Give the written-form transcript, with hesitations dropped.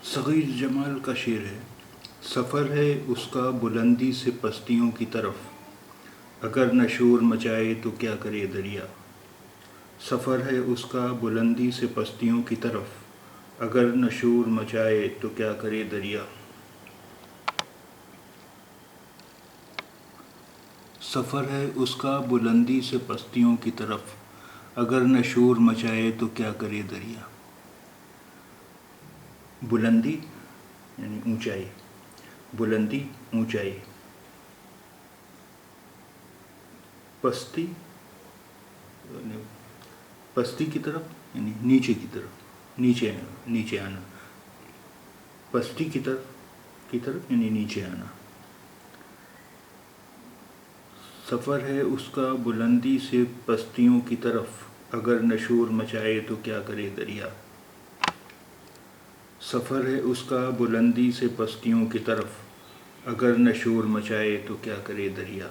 صغیر جمال کا شعر ہے۔ سفر ہے اس کا بلندی سے پستیوں کی طرف، اگر نہ شور مچائے تو کیا کرے دریا۔ سفر ہے اس کا بلندی سے پستیوں کی طرف، اگر نہ شور مچائے تو کیا کرے دریا۔ سفر ہے اس کا بلندی سے پستیوں کی طرف، اگر نہ شور مچائے تو کیا کرے دریا۔ بلندی یعنی اونچائی، بلندی اونچائی، پستی یعنی پستی کی طرف یعنی نیچے کی طرف، نیچے آنا، پستی کی طرف یعنی نیچے آنا۔ سفر ہے اس کا بلندی سے پستیوں کی طرف، اگر نہ شور مچائے تو کیا کرے دریا۔ سفر ہے اس کا بلندی سے پستیوں کی طرف، اگر نہ شور مچائے تو کیا کرے دریا۔